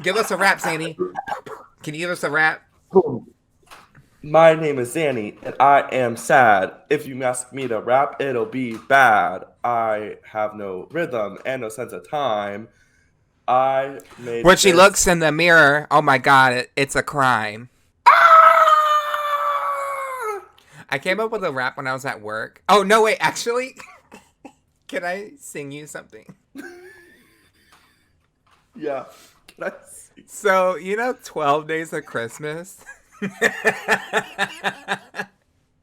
Give us a rap, Zanny. Can you give us a rap? My name is Zanny, and I am sad. If you ask me to rap, it'll be bad. I have no rhythm and no sense of time. I made When she this. looks in the mirror, oh my god, it's a crime. Ah! I came up with a rap when I was at work. Oh, no, wait, actually, can I sing you something? Yeah. Can I see? So, 12 Days of Christmas?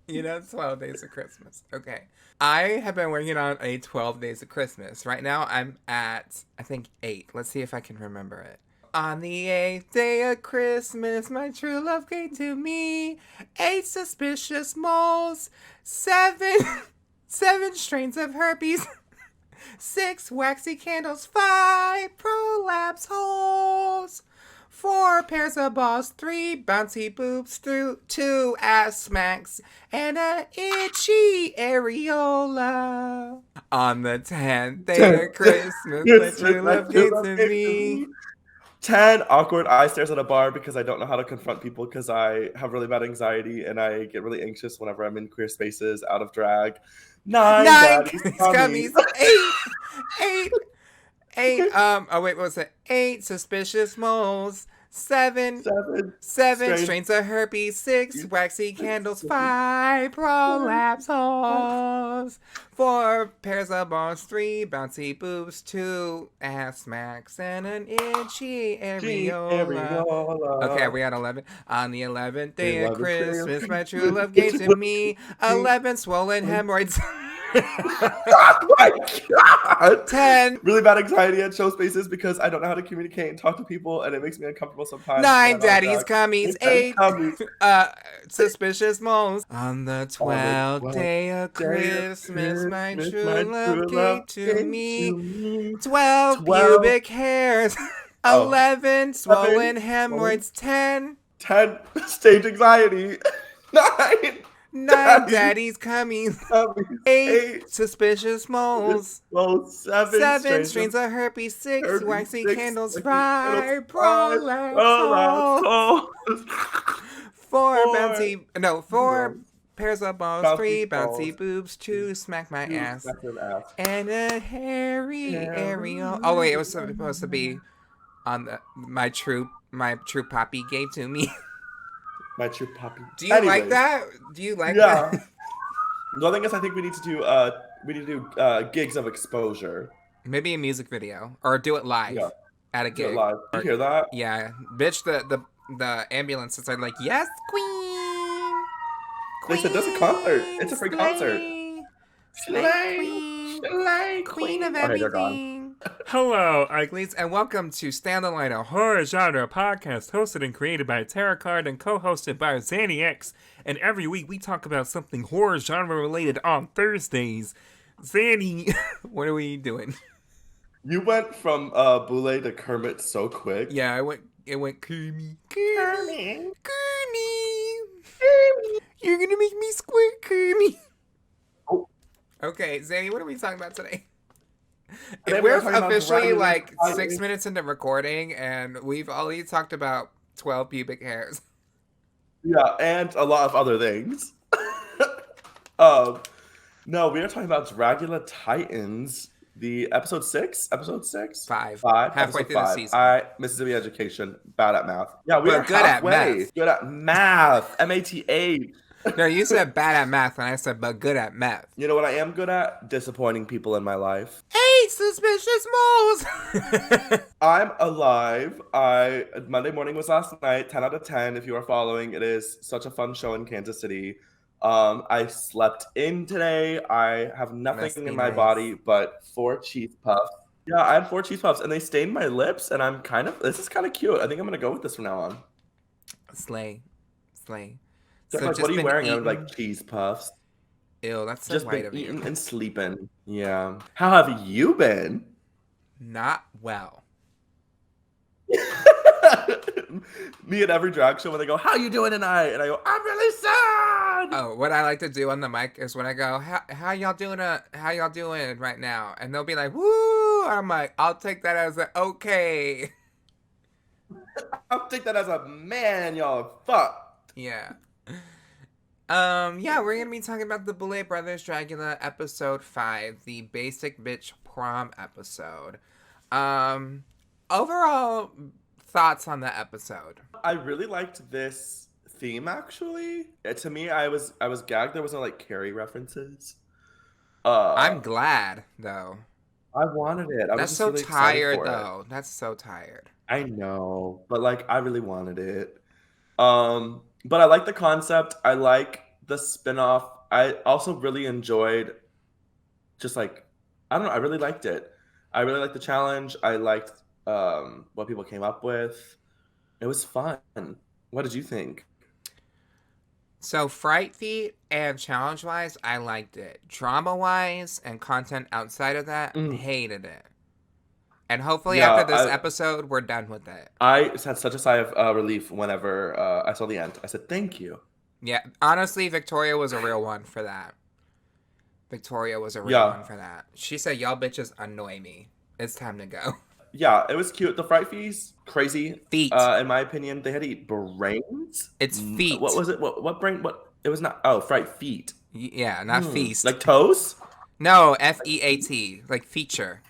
12 Days of Christmas. Okay. I have been working on a 12 Days of Christmas. Right now, I'm at, I think, 8. Let's see if I can remember it. On the 8th day of Christmas, my true love came to me. 8 suspicious moles. 7 strains of herpes. 6 waxy candles. 5 prolapse holes. 4 pairs of balls, 3 bouncy boobs, 2 ass smacks, and an itchy areola. On the 10th day of Christmas, my true love gave to me. 10 awkward eye stares at a bar because I don't know how to confront people because I have really bad anxiety and I get really anxious whenever I'm in queer spaces out of drag. 9 daddy's gummies. 8. Oh wait, what was it? 8 suspicious moles. 7 strains of herpes. 6 waxy candles. 5 prolapse holes. 4 pairs of balls. 3 bouncy boobs. 2 ass smacks and an itchy areola. Okay, we at 11. On the 11th day of Christmas, my true love gave to me 11 swollen hemorrhoids. Oh my god! 10. Really bad anxiety at show spaces because I don't know how to communicate and talk to people, and it makes me uncomfortable sometimes. 9 daddy's cummies. 8 suspicious moles. On the 12th day of Christmas, my true love gave to me 12 pubic hairs. 11 swollen hemorrhoids. 10 stage anxiety. 9 daddy's cummies. 8 suspicious moles. 7 strains of herpes. 6 waxy candles. 5 prolapse holes. 4 pairs of balls. 3 bouncy boobs. 2 smack my ass. And a hairy aerial. Oh wait, it was supposed to be on my true poppy gave to me. My true poppy. Do you like that? Do you like that? The thing is, I think we need to do gigs of exposure. Maybe a music video or do it live at a gig. Do it live. You hear that? Yeah, bitch. The ambulance is like, yes, queen. They said there's a concert. It's a free concert. Slay, queen of everything. Hello, uglies, and welcome to Stand the Line, a horror genre podcast hosted and created by Terrah and co-hosted by Zanny X. And every week we talk about something horror genre related on Thursdays. Zanny, what are we doing? You went from Boule to Kermit so quick. Yeah, it went Kermit. You're gonna make me squirt, Kermit. Oh. Okay, Zanny, what are we talking about today? We're officially like 6 minutes into recording, and we've already talked about 12 pubic hairs. Yeah, and a lot of other things. No, we are talking about Dragula Titans, the episode 6? 5. Halfway through the season. Mississippi education, bad at math. Yeah, we are good at math. Good at math. MATA. No, you said bad at math, and I said, but good at math. You know what I am good at? Disappointing people in my life. 8 suspicious moles! I'm alive. Monday morning was last night, 10 out of 10 if you are following. It is such a fun show in Kansas City. I slept in today. I have nothing in my body but 4 cheese puffs. Yeah, I had 4 cheese puffs, and they stained my lips, and this is kind of cute. I think I'm going to go with this from now on. Slay. So like, what are you wearing? I'm like cheese puffs. Ew, that's so just white been of you. Eating and sleeping. Yeah. How have you been? Not well. Me at every drag show when they go, "How you doing tonight?" And I go, "I'm really sad." Oh, what I like to do on the mic is when I go, "How y'all doing? How y'all doing right now?" And they'll be like, "Woo!" I'm like, "I'll take that as an okay." I'll take that as a man, y'all. Fuck. Yeah. Yeah, we're gonna be talking about the Boulet Brothers Dragula episode 5, the Basic Bitch Prom episode. Um, Overall thoughts on the episode? I really liked this theme actually. To me, I was gagged there was no like Carrie references. I'm Uh glad though. I wanted it. I was That's just so really excited tired for it. though. That's so tired. I know, but like I really wanted it. But I like the concept. I like the spin-off. I also really enjoyed just like I don't know, I really liked it. I really liked the challenge. I liked what people came up with. It was fun. What did you think? So Fright Feet and challenge wise, I liked it. Drama wise and content outside of that, Mm, hated it. And hopefully yeah, after this episode, we're done with it. I had such a sigh of relief whenever I saw the end. I said, "Thank you." Yeah, honestly, Victoria was a real one for that. Victoria was a real Yeah, one for that. She said, "Y'all bitches annoy me. It's time to go." yeah, it was cute. The fright fees, crazy. Feet. In my opinion, they had to eat brains. It's What feet. was it? What brain? What? It was not. Oh, fright feet. Yeah, not feast. Like toes? No, FEAT, like feature.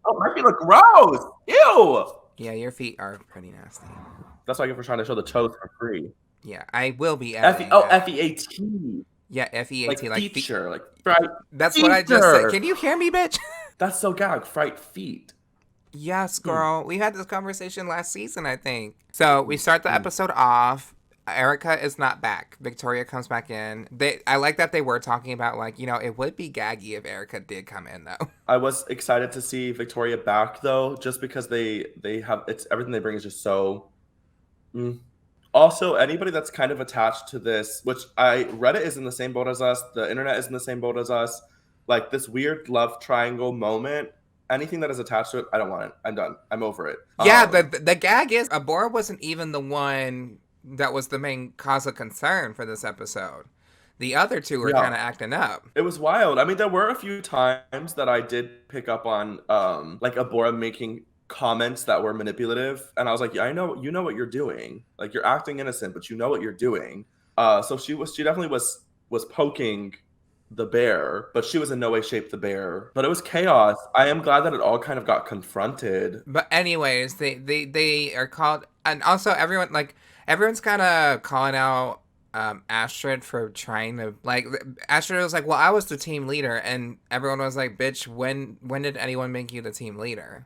Oh, my feet look gross. Ew. Yeah, your feet are pretty nasty. That's why I get for trying to show the toes for free. Yeah, I will be F E editing oh that. FEAT. Yeah, FEAT, Like like feet. feature. Like fright That's what I just said. feature. Can you hear me, bitch? That's so gag. Fright feet. Yes, Hmm. girl. We had this conversation last season, I think. So we start the Hmm. episode off. Erica is not back. Victoria comes back in. I like that they were talking about like, it would be gaggy if Erica did come in though. I was excited to see Victoria back though, just because they have it's everything they bring is just so. Mm. Also, anybody that's kind of attached to this, which Reddit is in the same boat as us, the internet is in the same boat as us, like this weird love triangle moment. Anything that is attached to it, I don't want it. I'm done. I'm over it. Yeah, the gag is Abora wasn't even the one that was the main cause of concern for this episode. The other two were kind Yeah. of acting up. It was wild. I mean, there were a few times that I did pick up on like Abora making comments that were manipulative, and I was like, yeah, I know you know what you're doing. Like you're acting innocent, but you know what you're doing. So she definitely was poking the bear, but she was in no way shape the bear. But it was chaos. I am glad that it all kind of got confronted. But anyways, they are called, and also everyone's kind of calling out Astrid for trying to like. Astrid was like, "Well, I was the team leader," and everyone was like, "Bitch, when did anyone make you the team leader?"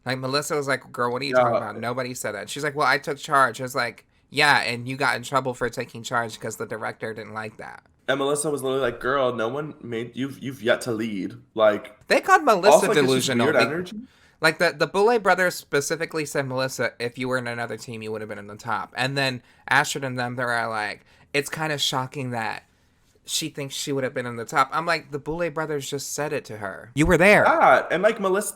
Like Melissa was like, "Girl, what are you talking Yeah, about? Nobody said that." She's like, "Well, I took charge." I was like, "Yeah, and you got in trouble for taking charge because the director didn't like that." and Melissa was literally like, "Girl, no one made you've yet to lead." Like They called Melissa also like it's just delusional. weird energy. Like the Boulet brothers specifically said, Melissa, if you were in another team, you would have been in the top. And then Astrid and them, they're like, it's kind of shocking that she thinks she would have been in the top. I'm like, the Boulet brothers just said it to her. You were there. That and like Melissa,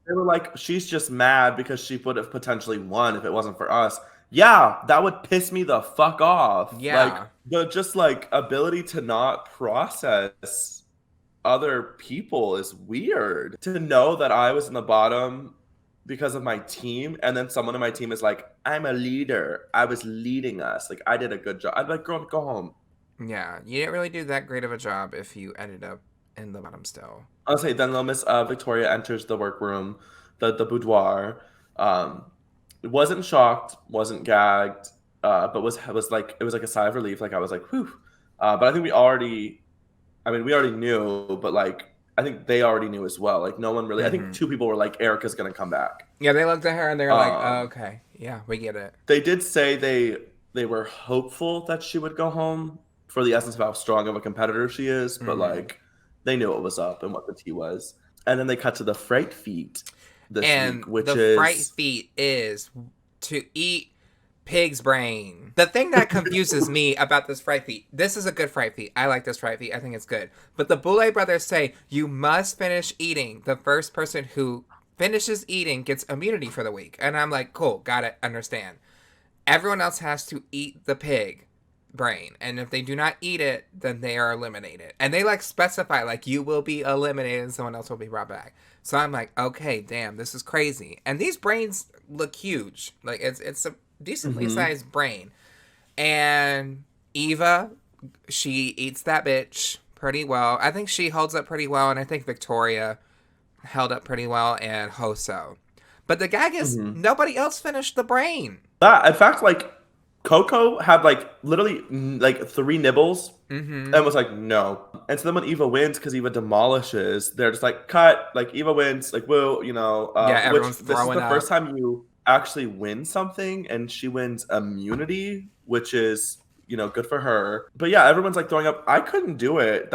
they were like, she's just mad because she would have potentially won if it wasn't for us. Yeah, that would piss me the fuck off. Like Yeah. the just like ability to not process other people is weird. To know that I was in the bottom because of my team, and then someone in my team is like, I'm a leader. I was leading us. Like I did a good job. I'd be like, girl, go home. Yeah. You didn't really do that great of a job if you ended up in the bottom still. I'll say then little Miss Victoria enters the workroom, the boudoir. Um, wasn't shocked, wasn't gagged, but was like it was like a sigh of relief. Like I was like, whew. But I think we already knew, but like I think they already knew as well. Like no one really. I think Hmm. two people were like, Erica's gonna come back. Yeah, they looked at her and they were like, oh, Um, okay. Yeah, we get it. they did say they were hopeful that she would go home for the essence of how strong of a competitor she is, but Hmm. like they knew what was up and what the tea was. And then they cut to the fright feet this And week, which the fright is feat is to eat pig's brain. The thing that confuses me about this fright feat, this is a good fright feat. I like this fright feat. I think it's good. But the Boulet brothers say you must finish eating. The first person who finishes eating gets immunity for the week. And I'm like, cool, got it, understand. Everyone else has to eat the pig. brain, and if they do not eat it, then they are eliminated. And they like specify like you will be eliminated and someone else will be brought back. So I'm like, okay, damn, this is crazy. And these brains look huge. Like it's a decently Mm-hmm. sized brain. And Eva, she eats that bitch pretty well. I think she holds up pretty well, and I think Victoria held up pretty well, and Hoso. But the gag is Mm-hmm. nobody else finished the brain. That, in fact, like Coco had like literally like 3 nibbles Mm-hmm. and was like, no. And so then when Eva wins, because Eva demolishes, they're just like, cut. Like Eva wins, like woo, you know. Yeah, Which everyone's this is throwing the first up. time you actually win something, and she wins immunity, which is good for her. But yeah, everyone's like throwing up. I couldn't do it.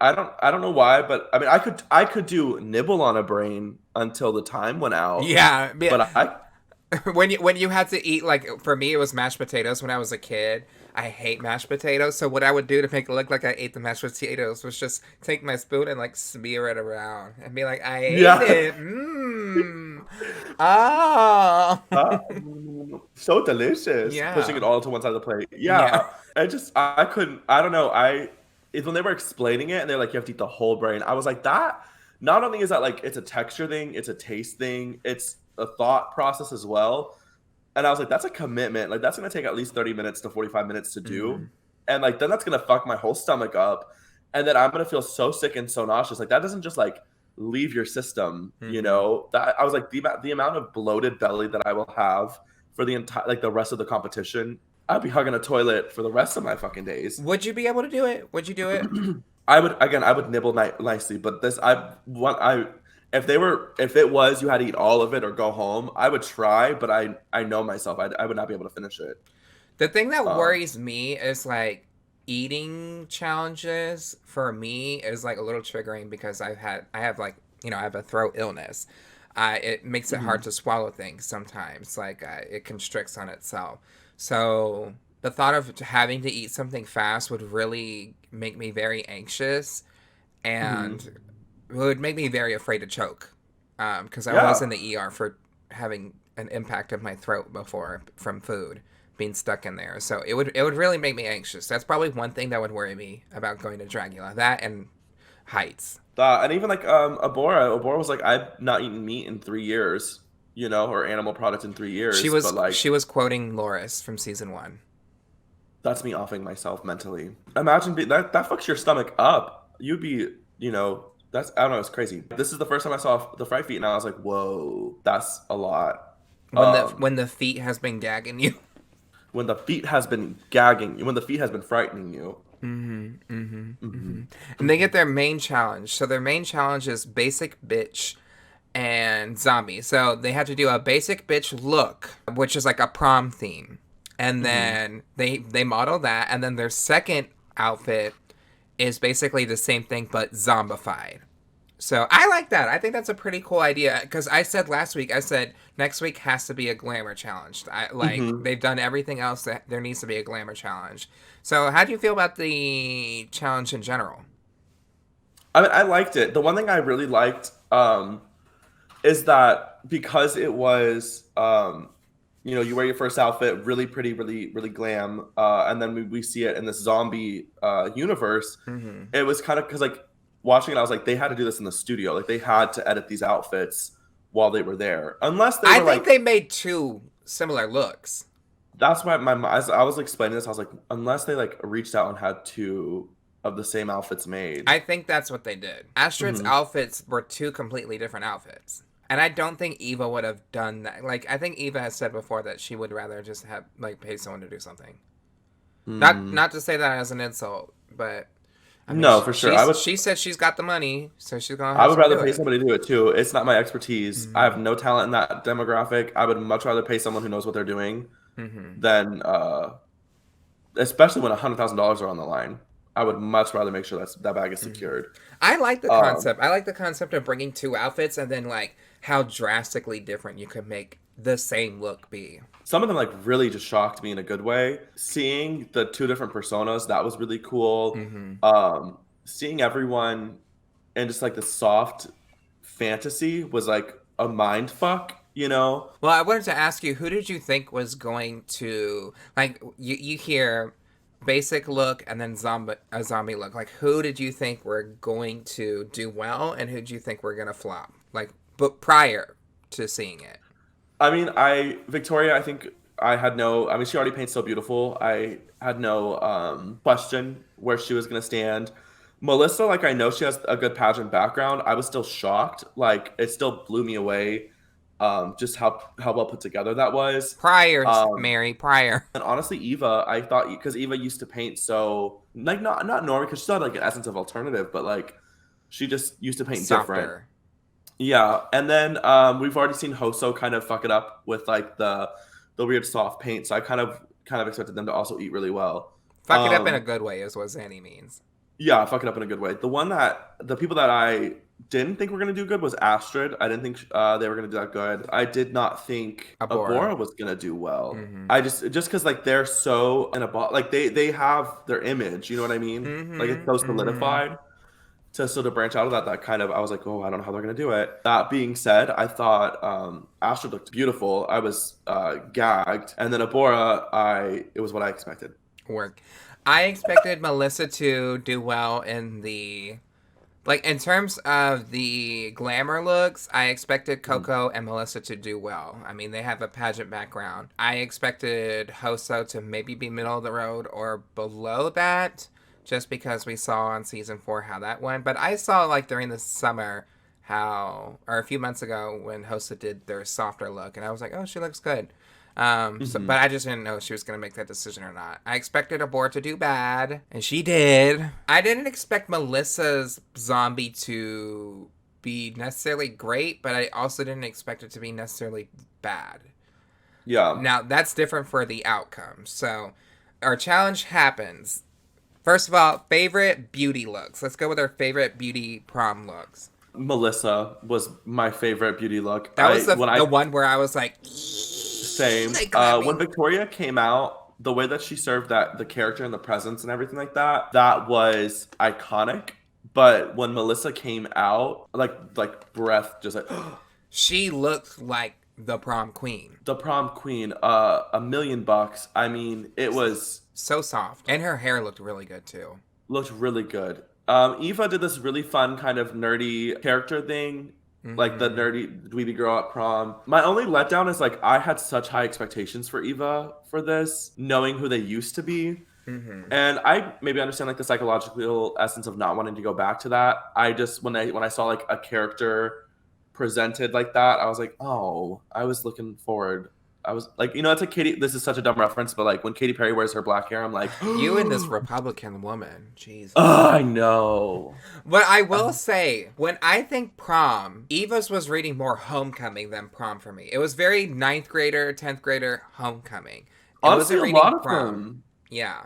I don't know why, but I mean, I could do nibble on a brain until the time went out, Yeah, yeah. but I When you had to eat, like, for me it was mashed potatoes when I was a kid. I hate mashed potatoes, so what I would do to make it look like I ate the mashed potatoes was just take my spoon and like smear it around and be like, I ate yeah. it. Mmm. Ah. So delicious. Pushing Yeah. it all to one side of the plate. Yeah. Yeah. I couldn't, I don't know. It's when they were explaining it and they're like, you have to eat the whole brain. I was like, that, not only is that like, it's a texture thing, it's a taste thing, it's a thought process as well. And I was like, that's a commitment. Like, that's going to take at least 30 minutes to 45 minutes to do. Mm-hmm. And like, then that's going to fuck my whole stomach up. And then I'm going to feel so sick and so nauseous. Like, that doesn't just like leave your system, Mm-hmm. That I was like, the amount of bloated belly that I will have for the entire, like the rest of the competition, I'd be hugging a toilet for the rest of my fucking days. Would you be able to do it? Would you do it? I would nibble nicely, but if it was you had to eat all of it or go home, I would try, but I know myself, I would not be able to finish it. The thing that Um, worries me is like eating challenges for me is like a little triggering because I have like, I have a throat illness. It makes it hard mhm. to swallow things sometimes. Like it constricts on itself. So the thought of having to eat something fast would really make me very anxious, Mhm. and it would make me very afraid to choke. Because I was Yeah. in the ER for having an impact of my throat before from food being stuck in there. So it would really make me anxious. That's probably one thing that would worry me about going to Dragula. That and heights. And even like Abora was like, I've not eaten meat in 3 years, or animal products in 3 years, but like She was quoting Loris from season one. that's me offing myself mentally. Imagine that fucks your stomach up. You'd be, that's, I don't know, it's crazy. This is the first time I saw the fright feet, and I was like, whoa, that's a lot. When the feet has been gagging you. When the feet has been gagging, when the feet has been frightening you. Mm-hmm, mm-hmm, Hmm. mm-hmm. And they get their main challenge. So their main challenge is basic bitch and zombie. So they have to do a basic bitch look, which is like a prom theme. And Hmm. then they model that, and then their second outfit is basically the same thing but zombified. So I like that. I think that's a pretty cool idea because I said last week, I said next week has to be a glamour challenge. Like Hmm. they've done everything else, that there needs to be a glamour challenge. So how do you feel about the challenge in general? I mean, I liked it. The one thing I really liked, is that because it was, you wear your first outfit, really pretty, really, really glam, and then we see it in this zombie universe. Mm-hmm. It was kind of because like watching it, I was like, they had to do this in the studio. Like they had to edit these outfits while they were there, unless they I were think like. they made two similar looks. That's why as I was explaining this, I was like, unless they like reached out and had two of the same outfits made. I think that's what they did. Astrid's Hmm. outfits were two completely different outfits. And I don't think Eva would have done that. Like I think Eva has said before that she would rather just have like pay someone to do something. Hmm. Not to say that as an insult, but I mean No, for sure. she said she's got the money, so she's gonna I have would to rather do pay it. somebody to do it too. It's not my expertise. I have Mm-hmm. no talent in that demographic. I would much rather pay someone who knows what they're doing Mm-hmm. than, especially when $100,000 are on the line. I would much rather make sure that bag is Mm-hmm. secured. I like the Um, concept. I like the concept of bringing two outfits and then like how drastically different you could make the same look be. some of them like really just shocked me in a good way. Seeing the two different personas, that was really cool. Mm-hmm. Seeing everyone in just like the soft fantasy was like a mind fuck. Well, I wanted to ask you, who did you think was going to like? You hear basic look and then a zombie look. Like, who did you think were going to do well, and who did you think were gonna flop? Like, but prior to seeing it. I mean, Victoria, I think I had no. I mean, she already paints so beautiful. I had no question where she was gonna stand. Melissa, like I know she has a good pageant background. I was still shocked. Like it still blew me away. Just how well put together that was. Prior, Um, Mary, prior. and honestly, Eva, I thought because Eva used to paint so like not normal because she still had like an essence of alternative, but like she just used to paint different. Softer. Yeah, and then we've already seen Hoso kind of fuck it up with like the weird soft paint, so I kind of expected them to also eat really well. Fuck it up in a good way is what Zanny means. Yeah, fuck it up in a good way. The people that I didn't think were gonna do good was Astrid. I didn't think they were gonna do that good. I did not think Abora was gonna do well. Mm-hmm. I just because like they're so in a like they have their image, you know what I mean? Mm-hmm. Like it's so solidified. To branch out of that kind of I was like, oh, I don't know how they're gonna do it. That being said, I thought Astrid looked beautiful. I was gagged, and then Abora, it was what I expected. Work. I expected Melissa to do well in in terms of the glamour looks. I expected Coco and Melissa to do well. I mean, they have a pageant background. I expected Hoso to maybe be middle of the road or below that, just because we saw on season 4 how that went. But I saw like during the summer or a few months ago when Hosa did their softer look, and I was like, oh, she looks good. But I just didn't know if she was going to make that decision or not. I expected Abora to do bad, and she did. I didn't expect Melissa's zombie to be necessarily great, but I also didn't expect it to be necessarily bad. Yeah. Now, that's different for the outcome. So, our challenge happens. First of all, favorite beauty looks. Let's go with our favorite beauty prom looks. Melissa was my favorite beauty look. That was the one where I was like, same. When Victoria came out, the way that she served the character and the presence and everything like that was iconic. But when Melissa came out, like breath just like she looked like the prom queen. The prom queen, $1 million. I mean, it was so soft, and her hair looked really good too. Looked really good. Eva did this really fun kind of nerdy character thing, like the nerdy dweeby girl at prom. My only letdown is like I had such high expectations for Eva for this, knowing who they used to be. And I maybe understand like the psychological essence of not wanting to go back to that. I just when I saw like a character presented like that, I was like, oh, I was looking forward. I was like, it's like Katy. This is such a dumb reference, but like when Katy Perry wears her black hair, I'm like, you and this Republican woman, Jesus. I know. But I will say, when I think prom, Eva's was reading more Homecoming than prom for me. It was very 9th grader, 10th grader Homecoming. Honestly, a lot of them. Yeah.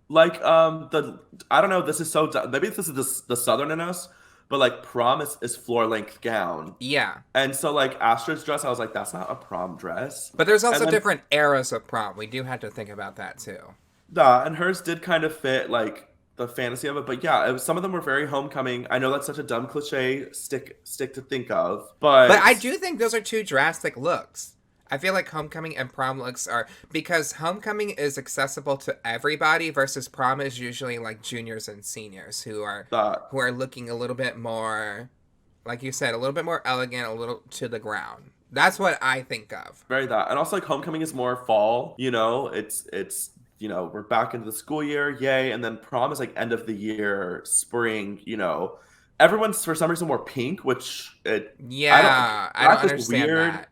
Like I don't know. This is so maybe this is the Southern in us. But like prom is floor length gown. Yeah. And so like Astrid's dress, I was like, that's not a prom dress. But there's also different eras of prom. We do have to think about that too. Yeah, and hers did kind of fit like the fantasy of it. But yeah, some of them were very Homecoming. I know that's such a dumb cliche stick to think of. But I do think those are two drastic looks. I feel like Homecoming and prom looks are, because Homecoming is accessible to everybody versus prom is usually like juniors and seniors who are looking a little bit more, like you said, a little bit more elegant, a little to the ground. That's what I think of. Very that. And also like Homecoming is more fall, it's we're back into the school year, yay, and then prom is like end of the year, spring, everyone's for some reason more pink, which I don't understand weird. That.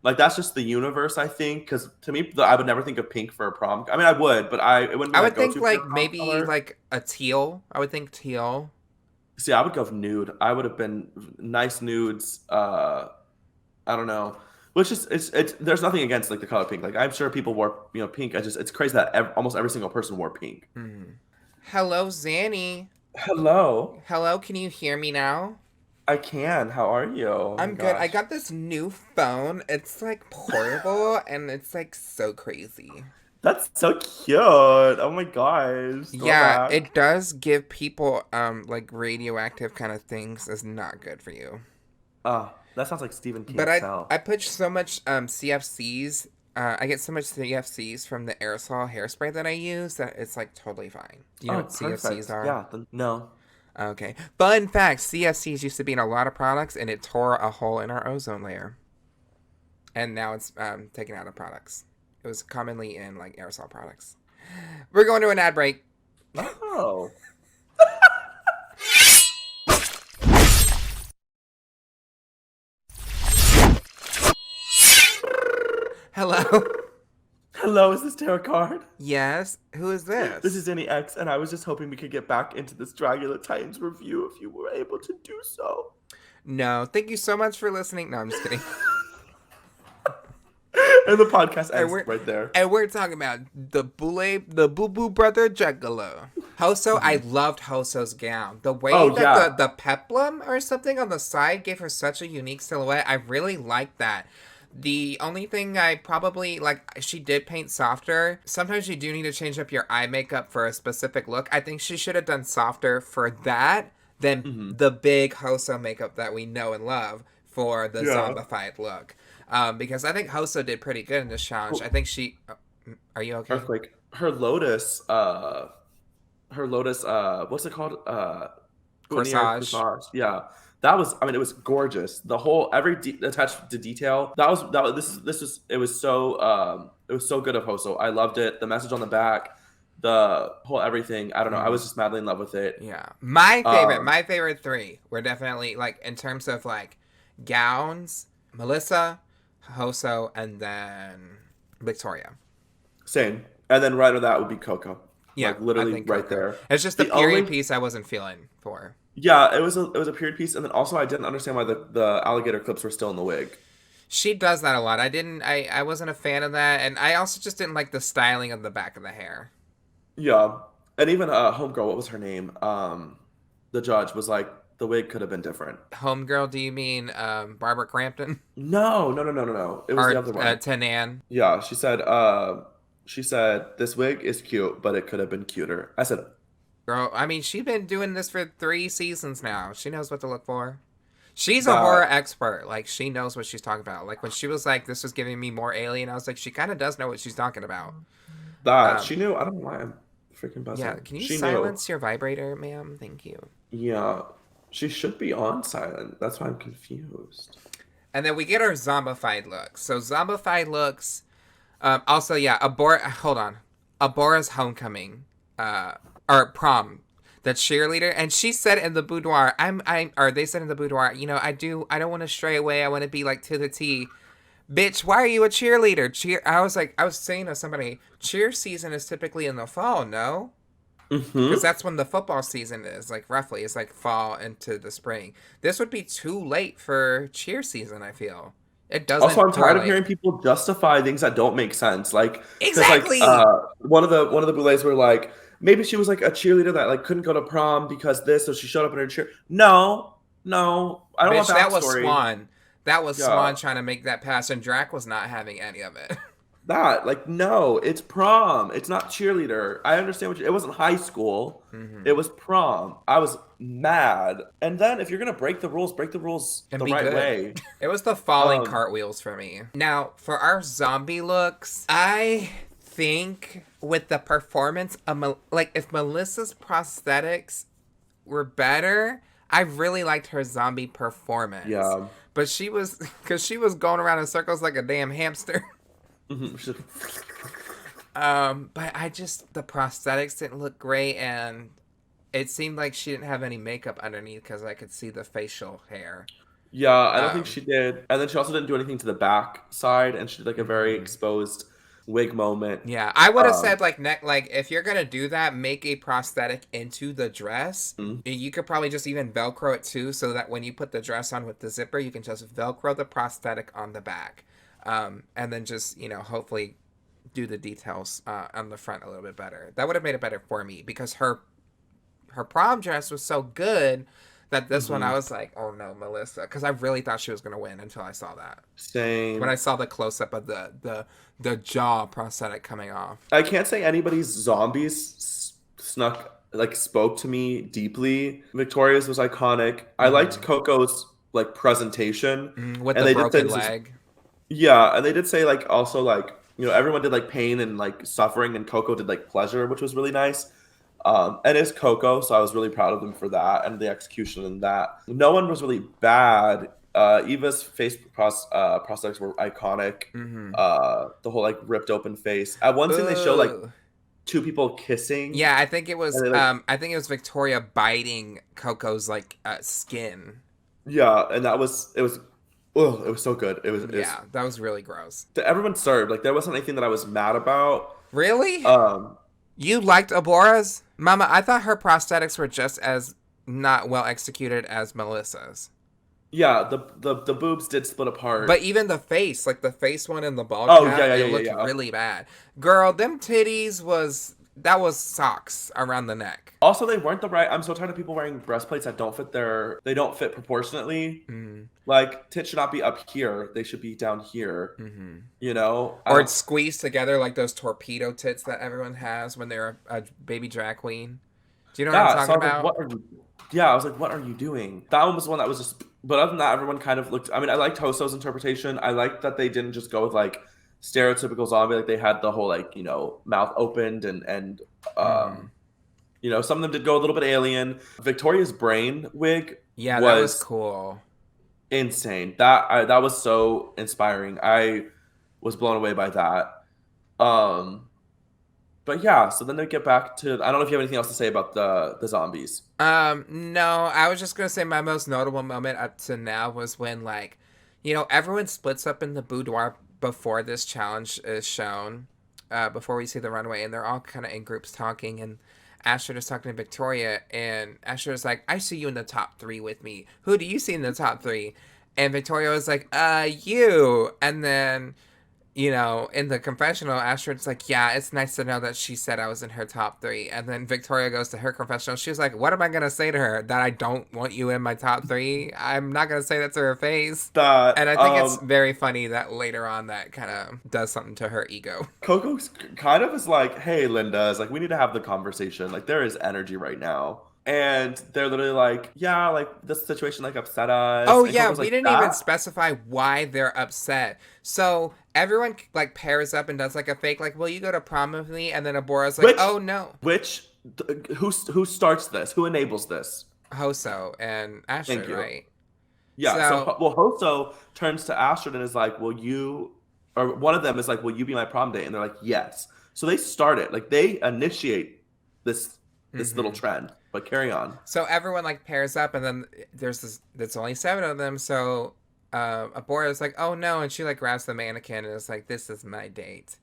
Like, that's just the universe, I think, because to me, I would never think of pink for a prom. I mean, I would, but it wouldn't be I would think, like, maybe, color. Like, a teal. I would think teal. See, I would go nude. I would have been nice nudes. I don't know. Which is, it's there's nothing against, like, the color pink. Like, I'm sure people wore, pink. It's crazy that almost every single person wore pink. Hello, Zanny. Hello. Hello, can you hear me now? I can. How are you? I'm good. I got this new phone. It's like portable and it's like so crazy. That's so cute. Oh my gosh. Yeah, it does give people like radioactive kind of things. It's not good for you. That sounds like Stephen King. But I put so much CFCs I get so much CFCs from the aerosol hairspray that I use that it's like totally fine. Do you know Oh, what CFCs perfect. are? Yeah. No. Okay. Fun fact: CFCs used to be in a lot of products, and it tore a hole in our ozone layer, and now it's taken out of products. It was commonly in like aerosol products. We're going to an ad break. Oh. Hello. Hello, is this Terrah Card? Yes. Who is This is this? Zanny X, and I was just hoping we could get back into this Dragula Titans review if you were able to do so. No. Thank you so much for listening. No, I'm just kidding. And the podcast And ends we're right there. and we're talking about the Boo Boo Brother Dragula. Hoso, I loved Hoso's gown. The way Oh, that yeah. the peplum or something on the side gave her such a unique silhouette. I really liked that. The only thing I probably like, she did paint softer. Sometimes you do need to change up your eye makeup for a specific look. I think she should have done softer for that than Hmm. the big Hoso makeup that we know and love for the Yeah. zombified look. Because I think Hoso did pretty good in this challenge. I Oh, think she. Are you okay? earthquake. Her Lotus, what's it called? Boutonniere Corsage. Corsage. Yeah. That was, I mean, it was gorgeous. The whole, attached to detail. It was so good of Hoso. I loved it. The message on the back, the whole everything. I don't know. I Mm, was just madly in love with it. yeah. Um, My favorite three were definitely like in terms of like gowns, Melissa, Hoso, and then Victoria. Same. And then right under that would be Coco. Yeah, Like I literally think right Coco. there. It's just the The period only piece I wasn't feeling for. Yeah, it was a period piece, and then also I didn't understand why the alligator clips were still in the wig. She does that a lot. I wasn't a fan of that, and I also just didn't like the styling of the back of the hair. Yeah, and even homegirl, what was her name? The judge was like the wig could have been different. Homegirl, do you mean Barbara Crampton No, no, no, no, no, no. It was the or other one. Tanan? Yeah, she said this wig is cute, but it could have been cuter. I said Girl, I mean, she's been doing this for 3 seasons now. She knows what to look for. She's a horror that expert. Like, she knows what she's talking about. Like, when she was like, this was giving me more Alien, I was like, she kind of does know what she's talking about. that Um, she knew. I don't know why I'm freaking yeah, buzzing. can you She knew. silence your vibrator, ma'am? Thank you. Yeah, she should be on silent. That's why I'm confused. And then we get our zombified looks. So, zombified looks. Also, yeah, hold on. Abora's homecoming. Or prom. The cheerleader, and she said in the boudoir, or they said in the boudoir, I don't want to stray away. I want to be like to the T. Bitch, why are you a cheerleader? I was saying to somebody, cheer season is typically in the fall, no? Because Mm-hmm. that's when the football season is, like, roughly. It's like fall into the spring. This would be too late for cheer season, I feel. It Also, doesn't I'm tired of correlate. hearing people justify things that don't make sense. Like, because Exactly! one of the boulets were like, maybe she was like a cheerleader that like couldn't go to prom because this, so she showed up in her cheer. No, no, I don't want Bitch, that was backstory. Swan. That was Yeah, Swan trying to make that pass, and Drac was not having any of it. that like no, it's prom. It's not cheerleader. I understand it wasn't high school. Mm-hmm. It was prom. I was mad. And then if you're gonna break the rules And the be right good. way. It was the falling Um, cartwheels for me. Now, for our zombie looks, I think with the performance of like if Melissa's prosthetics were better, I really liked her zombie performance. yeah. But she was because she was going around in circles like a damn hamster. Mhm. But I just the prosthetics didn't look great, and it seemed like she didn't have any makeup underneath because I could see the facial hair. Yeah, I don't think Um, she did. And then she also didn't do anything to the back side, and she did like a very mhm. exposed wig moment. Yeah, I would have Um, said like neck like if you're gonna do that, make a prosthetic into the dress. mm, You could probably just even Velcro it too, so that when you put the dress on with the zipper, you can just Velcro the prosthetic on the back, and then just hopefully do the details on the front a little bit better. That would have made it better for me because her prom dress was so good that this one I mhm, was like, oh no, Melissa, because I really thought she was gonna win until I saw that. When I same. saw the close up of the jaw prosthetic coming off. I can't say anybody's zombies snuck like spoke to me deeply. Victoria's was iconic. I liked Mm-hmm. Coco's like presentation, With and the they did say broken this is leg. yeah, and they did say like also like you know, everyone did like pain and like suffering, and Coco did like pleasure, which was really nice. And it's Coco, so I was really proud of them for that and the execution in that. No one was really bad. Eva's prosthetics were iconic. Mm-hmm. The whole like ripped open face. At one scene, they show like Ooh. two people kissing, Yeah, I think it was and they like Victoria biting Coco's like skin. yeah, and that was it was. Oh, it was so good. It was Yeah, that was really gross. everyone served. Like there wasn't anything that I was mad about. Really? Um, You liked Abora's? Mama, I thought her prosthetics were just as not well executed as Melissa's. yeah, the boobs did split apart. But even the face, like the face one and the ball Oh yeah, cap, yeah, it yeah, yeah, looked yeah. really bad. Girl, them titties was socks around the neck. Also, they weren't the right. I'm so tired of people wearing breastplates that don't fit they don't fit proportionately. Mm, Like tits should not be up here; they should be down here. mm-hmm. You know, I Or it's don't. squeezed together like those torpedo tits that everyone has when they're a baby drag queen. Do you know what I'm Yeah, so talking I was like, about? what are you? Yeah, I was like, what are you doing? That one was the one that was just. But other than that, everyone kind of looked. I mean, I liked Hoso's interpretation. I liked that they didn't just go with like stereotypical zombie. Like they had the whole like mouth opened and Mm-hmm. some of them did go a little bit alien. Victoria's brain wig Yeah, that was was cool. insane. That was so inspiring. I was blown away by that. Um, but yeah, so then they get back to. I don't know if you have anything else to say about the zombies. No, I was just gonna say my most notable moment up to now was when everyone splits up in the boudoir before this challenge is shown, before we see the runway, and they're all kind of in groups talking, and Astrid is talking to Victoria, and Astrid is like, "I see you in the top three with me. Who do you see in the top three?" And Victoria was like, you," and then in the confessional, Astrid's like, "Yeah, it's nice to know that she said I was in her top three." And then Victoria goes to her confessional. She was like, "What am I going to say to her? That I don't want you in my top three? I'm not going to say that to her face." That And I think it's very funny that later on that kind of does something to her ego. Coco kind of is like, hey, Linda, is like, we need to have the conversation. Like, there is energy right now. And they're literally like, yeah, like, this situation, like, upset us. Oh And yeah, Coco's we like, didn't even that? specify why they're upset. So everyone like pairs up and does like a fake like, "Will you go to prom with me?" And then Abora's like, Which, "Oh no." which, who starts this? Who enables this? Hoso and Thank Astrid, you. right? Yeah, so, So well, Hoso turns to Astrid and is like, will you, or one of them is like, will you be my prom date? And they're like, yes. So they start it. Like, they initiate this little mhm. trend. But carry on. So everyone like pairs up, and then there's only seven of them. So Abora's like, "Oh no," and she like grabs the mannequin and is like, "This is my date."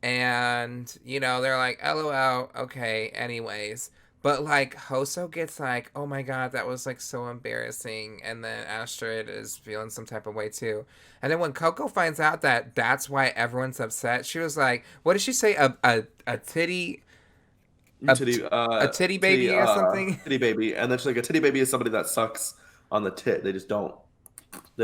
And they're like, "LOL, okay." Anyways, but like Hoso gets like, "Oh my god, that was like so embarrassing," and then Astrid is feeling some type of way too. And then when Coco finds out that that's why everyone's upset, she was like, "What did she say? A titty." A, Titty, a titty baby or something. titty baby. And then she's like, a titty baby is somebody that sucks on the tit. They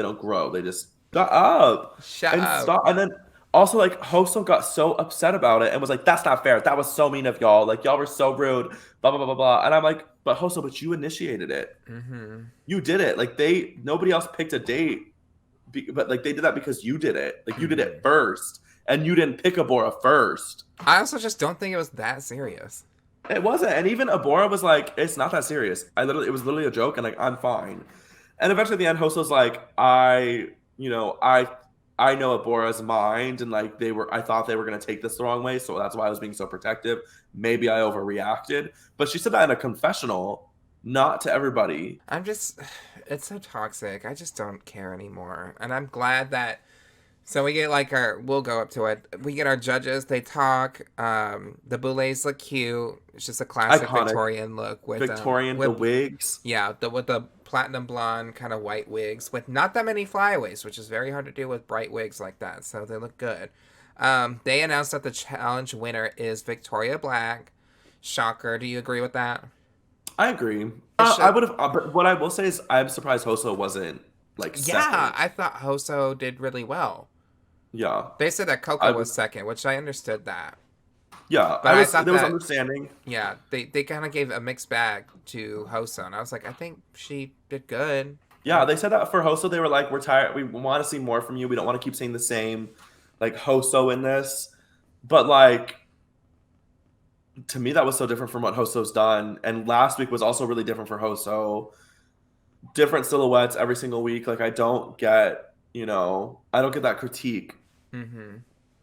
don't grow. They just shut up Shut and up. stop. And then also like Hoso got so upset about it and was like, that's not fair. That was so mean of y'all. Like y'all were so rude. Blah blah blah blah blah. And I'm like, but Hoso, but you initiated it. Mm-hmm. You did it. Like nobody else picked a date, but like they did that because you did it. Like you did Mm-hmm. it first, and you didn't pick Abora first. I also just don't think it was that serious. It wasn't, and even Abora was like, "It's not that serious. It was literally a joke, and like, I'm fine." And eventually, at the end, Hoso's like, I know Abora's mind, and like I thought they were gonna take this the wrong way, so that's why I was being so protective. Maybe I overreacted, but she said that in a confessional, not to everybody. It's so toxic. I just don't care anymore. And I'm glad that, so we get like we'll go up to it. We get our judges, they talk. The boulets look cute. It's just a classic Iconic Victorian look Victorian, the wigs. yeah, with the platinum blonde kind of white wigs with not that many flyaways, which is very hard to do with bright wigs like that. So they look good. They announced that the challenge winner is Victoria Black. Shocker. Do you agree with that? I agree. I Should, would have, but what I will say is, I'm surprised Hoso wasn't like yeah, second. I thought Hoso did really well. Yeah, They said that Coco I was was. second, which I understood that. Yeah, But I I was. thought There was that, understanding. yeah, they kind of gave a mixed bag to Hoso. And I was like, I think she did good. Yeah, they said that for Hoso, they were like, "We're tired. We want to see more from you. We don't want to keep saying the same." like Hoso in this, but like to me that was so different from what Hoso's done. And last week was also really different for Hoso. Different silhouettes every single week. Like I don't get, I don't get that critique Mm-hmm.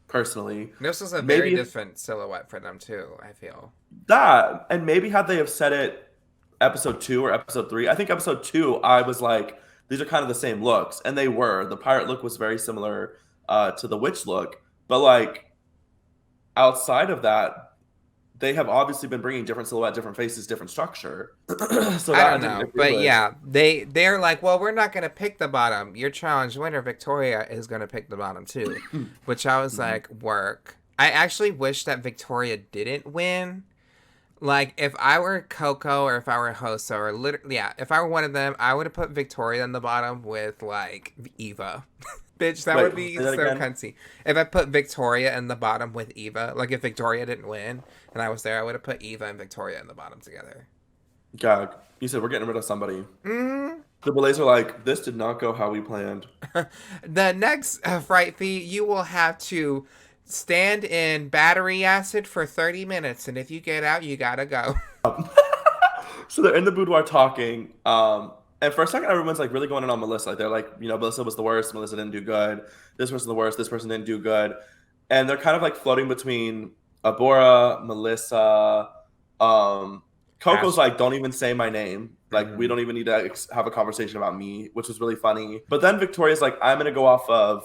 personally. This was a very Maybe different silhouette for them too, I feel. that, and maybe had they have said it episode 2 or episode 3. I think episode 2 I was like, these are kind of the same looks, and they were. The pirate look was very similar to the witch look, but like outside of that, they have obviously been bringing different silhouette, different faces, different structure. So I that I don't didn't know, agree but with. yeah, they're like, well, we're not gonna pick the bottom. Your challenge winner, Victoria, is gonna pick the bottom too, which I was like, work. I actually wish that Victoria didn't win. Like, if I were Coco or if I were Hoso or literally, yeah, if I were one of them, I would have put Victoria in the bottom with like Eva. Bitch, that Wait, would be say that so again. cunty. If I put Victoria in the bottom with Eva, like if Victoria didn't win and I was there, I would have put Eva and Victoria in the bottom together. Gag. You said we're getting rid of somebody. Mm. The Belays are like, this did not go how we planned. The next fright fee, you will have to stand in battery acid for 30 minutes, and if you get out, you gotta go. So they're in the boudoir talking. And for a second, everyone's like really going in on Melissa. Like they're like, Melissa was the worst. Melissa didn't do good. This person the worst. This person didn't do good. And they're kind of like floating between Abora, Melissa. Coco's Ash. like, don't even say my name. Like we don't even need to have a conversation about me, which was really funny. But then Victoria's like, I'm gonna go off of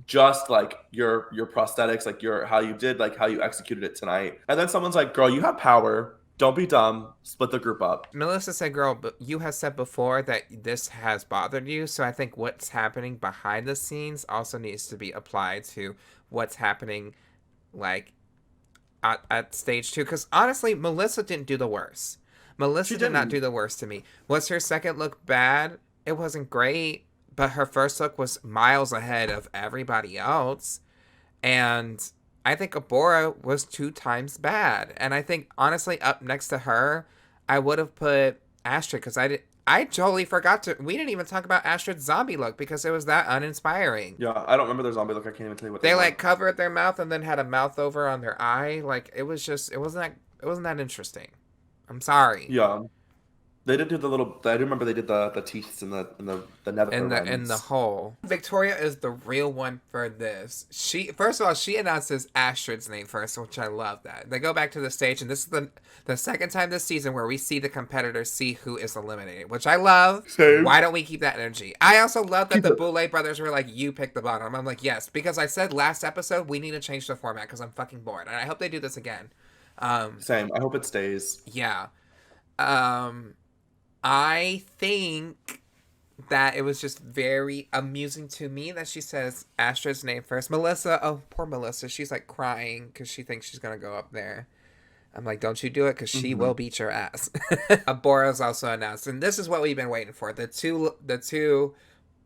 just like your prosthetics, like your how you did, like how you executed it tonight. And then someone's like, girl, you have power. Don't be dumb. Split the group up. Melissa said, girl, but you have said before that this has bothered you, so I think what's happening behind the scenes also needs to be applied to what's happening, like, at stage 2. Because honestly, Melissa didn't do the worst. Melissa did not do the worst to me. Was her second look bad? It wasn't great, but her first look was miles ahead of everybody else. And I think Abora was 2 times bad. And I think, honestly, up next to her, I would have put Astrid, because I totally forgot to. We didn't even talk about Astrid's zombie look because it was that uninspiring. Yeah, I don't remember their zombie look. I can't even tell you what They were. like covered their mouth and then had a mouth over on their eye. Like it wasn't that interesting. I'm sorry. Yeah. They did do the little. I do remember they did the teeth and the nether In the hole. Victoria is the real one for this. She first of all, she announces Astrid's name first, which I love that. They go back to the stage, and this is the second time this season where we see the competitors see who is eliminated, which I love. Same. Why don't we keep that energy? I also love that the Boulay brothers were like, you pick the bottom. I'm like, yes, because I said last episode we need to change the format because I'm fucking bored, and I hope they do this again. Same. I hope it stays. Yeah. I think that it was just very amusing to me that she says Astrid's name first. Melissa, oh, poor Melissa. She's like crying because she thinks she's going to go up there. I'm like, don't you do it because she will beat your ass. Abora's also announced. And this is what we've been waiting for. The two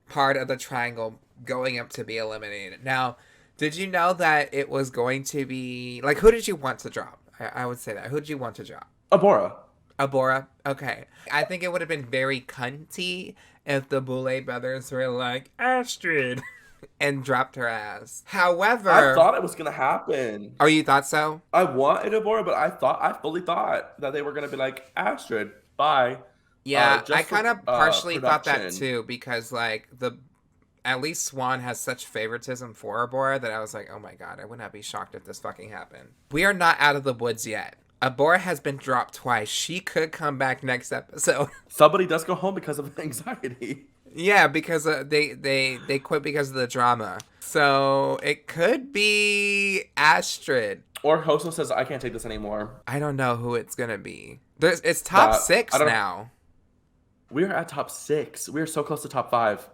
part of the triangle going up to be eliminated. Now, did you know that it was going to be... Like, who did you want to drop? I would say that. Who did you want to drop? Abora. Abora? Okay. I think it would have been very cunty if the Boulay brothers were like, Astrid, and dropped her ass. However... I thought it was going to happen. Oh, you thought so? I wanted Abora, but I fully thought that they were going to be like, Astrid, bye. Yeah, I kind of partially thought that production. too, because like at least Swan has such favoritism for Abora that I was like, oh my god, I would not be shocked if this fucking happened. We are not out of the woods yet. Abora has been dropped twice. She could come back next episode. Somebody does go home because of anxiety. Yeah, because they quit because of the drama. So it could be Astrid. Or Hoso says, I can't take this anymore. I don't know who it's gonna be. It's top 6 now. We are at top 6. We are so close to top 5.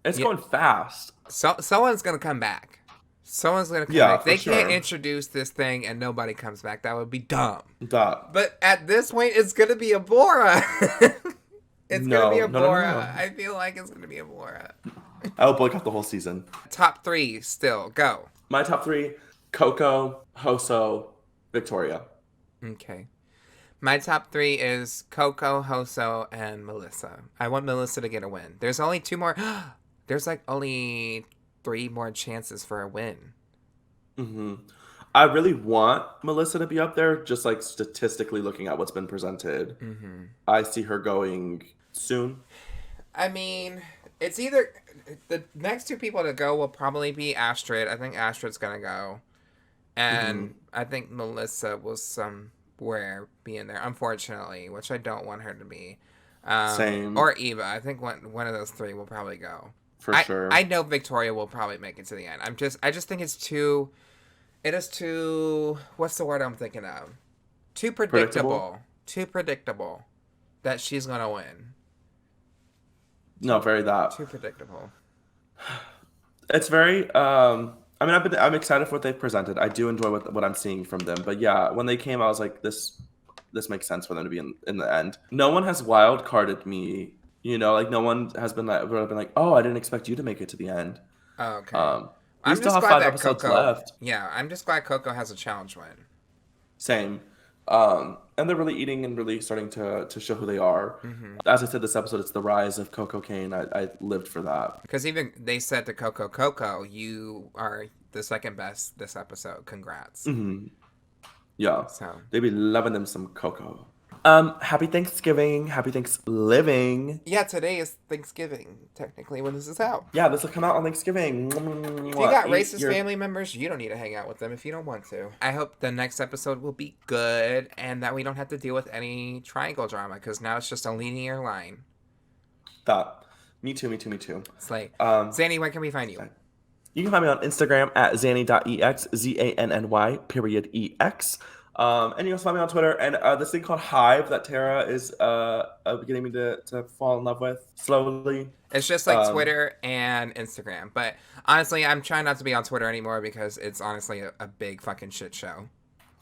It's going fast. So someone's gonna come back. Someone's gonna come back. They sure. can't introduce this thing and nobody comes back. That would be dumb. Duh. But at this point, it's gonna be Abora. It's gonna be Abora. No. I feel like it's gonna be Abora. I'll boycott the whole season. Top 3 still. Go. My top 3, Coco, Hoso, Victoria. Okay. My top 3 is Coco, Hoso, and Melissa. I want Melissa to get a win. There's only 2 more. There's like only 3 more chances for a win. Mm-hmm. I really want Melissa to be up there, just like statistically looking at what's been presented. Mm-hmm. I see her going soon. I mean, it's either the next 2 people to go will probably be Astrid. I think Astrid's gonna go, and I think Melissa will somewhere be in there, unfortunately, which I don't want her to be. Same. Or Eva. I think one of those 3 will probably go. For sure. I know Victoria will probably make it to the end. I just think it's too. It is too. What's the word I'm thinking of? Too predictable. Too predictable that she's gonna win. No, very that. Too predictable. It's very. I mean, I'm excited for what they've presented. I do enjoy what I'm seeing from them. But yeah, when they came, I was like, this makes sense for them to be in the end. No one has wild carded me. You know, like no one has been like, oh, I didn't expect you to make it to the end. Oh, okay. We still have 5 episodes left. Yeah, I'm just glad Coco has a challenge win. Same. And they're really eating and really starting to show who they are. Mm-hmm. As I said, this episode, it's the rise of Coco Kane. I lived for that. Because even they said to Coco, you are the second best this episode. Congrats. Mm-hmm. Yeah. So they be loving them some Coco. Happy Thanksgiving. Happy Thanksgiving. Yeah, today is Thanksgiving, technically, when this is out. Yeah, this will come out on Thanksgiving. If you got racist family members, you don't need to hang out with them if you don't want to. I hope the next episode will be good and that we don't have to deal with any triangle drama, because now it's just a linear line. That. Me too. It's like, Zanny, where can we find you? You can find me on Instagram at zanny.ex, ZANNY_EX. And you can find me on Twitter and this thing called Hive that Terrah is getting me to fall in love with slowly. It's just like Twitter and Instagram. But honestly, I'm trying not to be on Twitter anymore because it's honestly a big fucking shit show.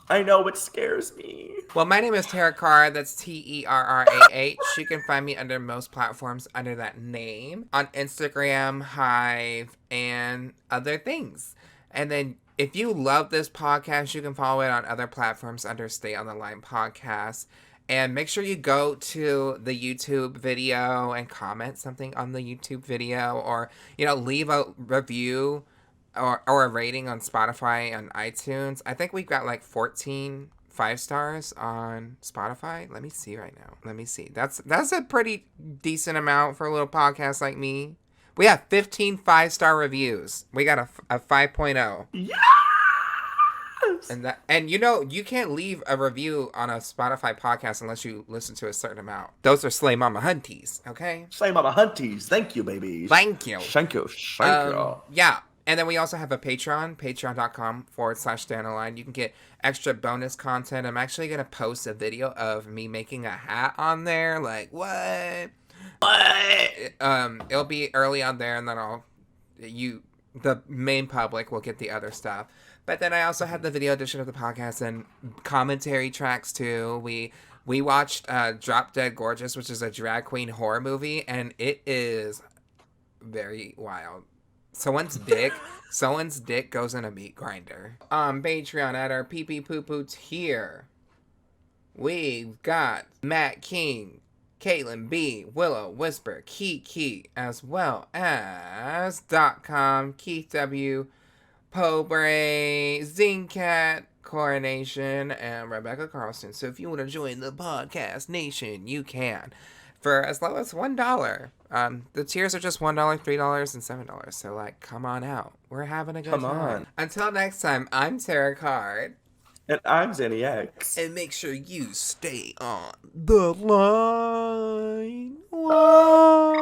I know, it scares me. Well, my name is Terrah Carr. That's TERRAH. You can find me under most platforms under that name. On Instagram, Hive, and other things. And then if you love this podcast, you can follow it on other platforms under Stay on the Line Podcast. And make sure you go to the YouTube video and comment something on the YouTube video, or, leave a review or a rating on Spotify and iTunes. I think we've got like 14 5-stars on Spotify. Let me see right now. That's a pretty decent amount for a little podcast like me. We have 15 5-star reviews. We got a 5.0. Yes! And you can't leave a review on a Spotify podcast unless you listen to a certain amount. Those are Slay Mama Hunties, okay? Slay Mama Hunties. Thank you, baby. Thank you. Thank you. Yeah. And then we also have a Patreon, patreon.com/StayOnTheLine. You can get extra bonus content. I'm actually going to post a video of me making a hat on there. Like, what? It'll be early on there, and then the main public will get the other stuff. But then I also have the video edition of the podcast and commentary tracks too. We watched Drop Dead Gorgeous, which is a drag queen horror movie, and it is very wild. Someone's dick goes in a meat grinder. On Patreon at our pee poo poo tier, we've got Matt King, Caitlin B, Willow, Whisper, Kiki, as well as .com, Keith W, Pobre, Zingcat, Coronation, and Rebecca Carlson. So if you want to join the podcast nation, you can. For as low as $1. The tiers are just $1, $3, and $7. So, come on out. We're having a good time. Come on. Until next time, I'm Terrah Carr. And I'm Zanny X. And make sure you stay on the line. Whoa.